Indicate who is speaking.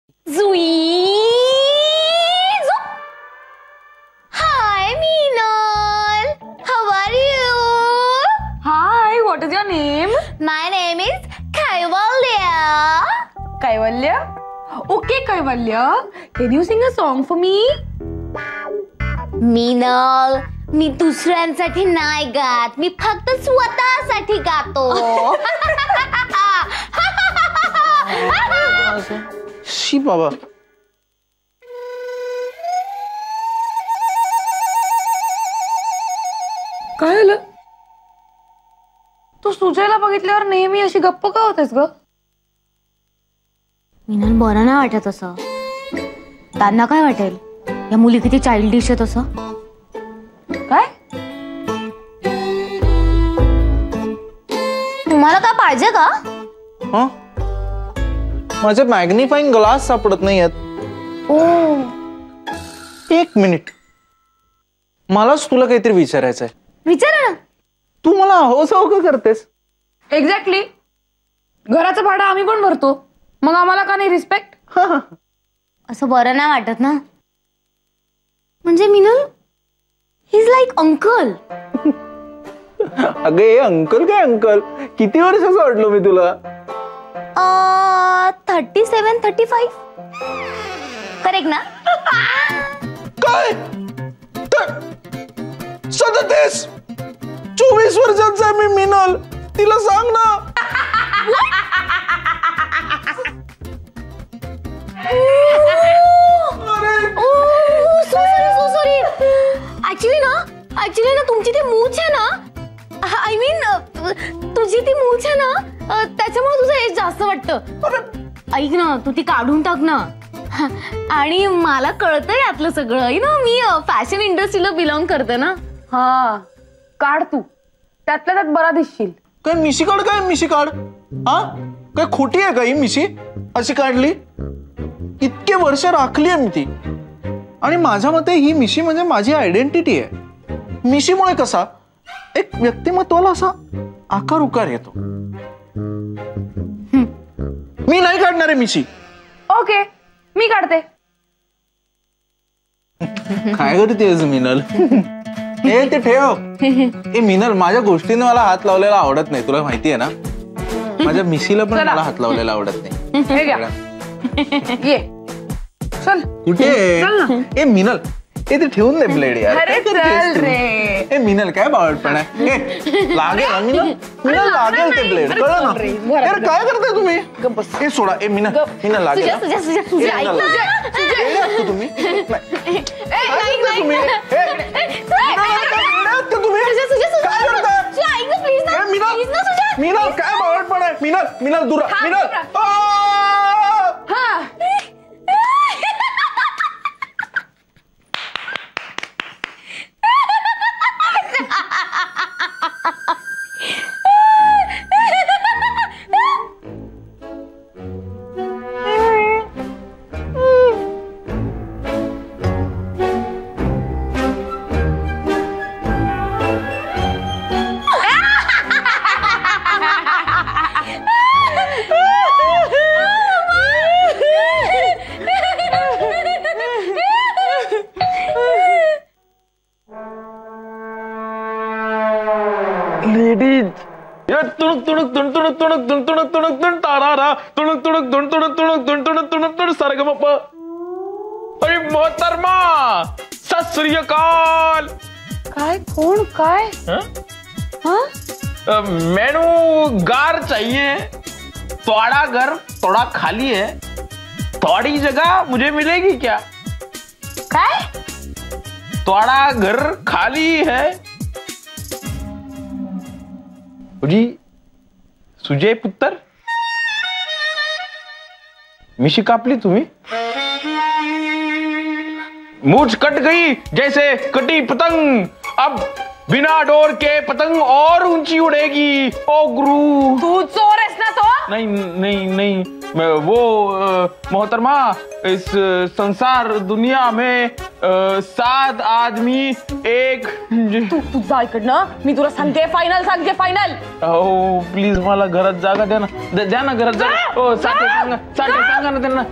Speaker 1: Hi, Meenal. How are you?
Speaker 2: Hi, what is your name?
Speaker 1: My name is Kaivalya.
Speaker 2: Kaivalya? Okay, Kaivalya. Can you sing a song for me?
Speaker 1: Meenal, मी दुसऱ्यांसाठी नाही गात, मी फक्त स्वतःसाठी गातो.
Speaker 3: शी बाबा.
Speaker 2: काय झालं? तू सुजयला बघितल्यावर नेहमी अशी गप्प का होतेस ग?
Speaker 1: मीनल बरं नाही वाटत असं. त्यांना काय वाटेल या मुली किती चाइल्डिश आहेत असं?
Speaker 2: काय?
Speaker 1: तुम्हाला काय पाहिजे का?
Speaker 3: हा, माझे मॅग्निफाइंग ग्लास सापडत नाही आहेत. एक मिनिट, मलाच तुला काहीतरी विचारायचंय.
Speaker 1: विचारा ना.
Speaker 3: तू मला अहोस अहो का करतेस?
Speaker 2: एक्झॅक्टली. घराचं भाडं आम्ही पण भरतो, मग आम्हाला का नाही रिस्पेक्ट?
Speaker 1: असं बरं नाही वाटत ना. म्हणजे Meenal, he is like uncle.
Speaker 3: अगे अंकल काय अंकल, किती वर्षाचं वाटलो मी तुला?
Speaker 1: 37, 35 करेक्ट ना?
Speaker 3: काय 37? 24 वर्षाचा आहे मी मीनल. तिला सांग ना.
Speaker 1: सॉरी. ऍक्च्युली ना तुमची ती मूछ आहे ना, आय मीन तुझी ती मूछ आहे ना, त्याच्यामुळे तुझं एज जास्त वाटतं. ऐक ना, तू ती काढून टाक ना. आणि मला कळतंय यातलं सगळं. मी फॅशन इंडस्ट्रीला बिलॉंग करते ना.
Speaker 2: हा, काढ तू. त्यातल्या त्यात बरा दिसशील.
Speaker 3: काय मिशी काढ, काय मिशी काढ. हा, काय खोटी आहे का ही मिशी? अशी काढली, इतके वर्ष राखली आहे मी ती. आणि माझ्या मते ही मिशी म्हणजे माझी आयडेंटिटी आहे. मिशीमुळे कसा एक व्यक्तिमत्वाला असा आकार उकार येतो. मी नाही काढणार आहे मिशी.
Speaker 2: ओके, मी काढते.
Speaker 3: काय करतेस मीनल? हे ते ठेव. ए मीनल, माझ्या गोष्टीने मला हात लावलेला आवडत नाही, तुला माहिती आहे ना. माझ्या मिशीला पण मला हात लावलेला आवडत नाही.
Speaker 2: हे घ्या. ये चल.
Speaker 3: कुठे? ए मीनल, ए ते ठेवून दे ब्लेड यार.
Speaker 2: अरे चल रे.
Speaker 3: ए मीनल, काय बावळटपण आहे. लागेल ना मीनल, मीनल लागेल ते ब्लेड, कळलं ना. यार काय करताय तुम्ही? ए सोडा. ए मीनल, मीनल लागेल. तुम्ही मीनल, काय बावळटपण आहे. मीनल, मीनल दूर. मीनल लेडीज, तुणुक तुणुक तुण तुणुक तुणुक तुण तुणुक तुणुक तुण तारारा तुणुक तुणुक तुण तुणुक तुणुक तुण तुणुक तुणुक तुण सरगमप. अरे मोहतरमा, सत श्री अकाल.
Speaker 2: काय? कोण? काय?
Speaker 3: मेनू गार चाहिए. थोड़ा घर थोड़ा खाली है, थोड़ी जगह मुझे मिलेगी क्या?
Speaker 2: काय?
Speaker 3: थोड़ा घर खाली है. जी सुजय पुत्र, मिशी कापली तुम्ही? मूछ कट गई जैसे कटी पतंग. अब बिना डोर के पतंग और ऊंची उड़ेगी. ओ गुरु,
Speaker 2: तू चोर आहेस ना ना तो?
Speaker 4: नहीं नहीं नहीं वो मोहतरमा, इस संसार दुनिया में 7 आदमी एक
Speaker 2: तू जा इकडनं. मी तुला सांगते फायनल सांगते फायनल.
Speaker 4: हो प्लीज मला घरात जागा द्या ना, द्या ना घरात जागा. हो सांगा ना त्यांना.